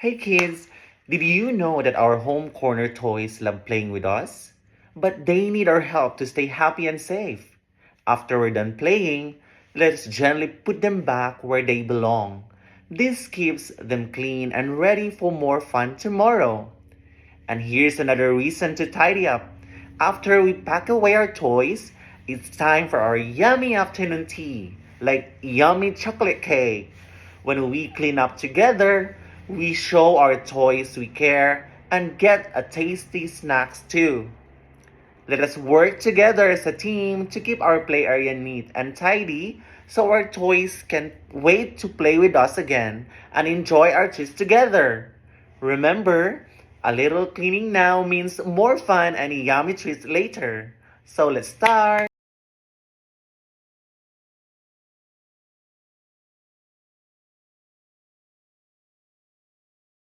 Hey kids, did you know that our home corner toys love playing with us? But they need our help to stay happy and safe. After we're done playing, let's gently put them back where they belong. This keeps them clean and ready for more fun tomorrow. And here's another reason to tidy up. After we pack away our toys, it's time for our yummy afternoon tea, like yummy chocolate cake. When we clean up together, we show our toys we care and get a tasty snacks too. Let us work together as a team to keep our play area neat and tidy so our toys can wait to play with us again and enjoy our treats together. Remember, a little cleaning now means more fun and yummy treats later. So let's start.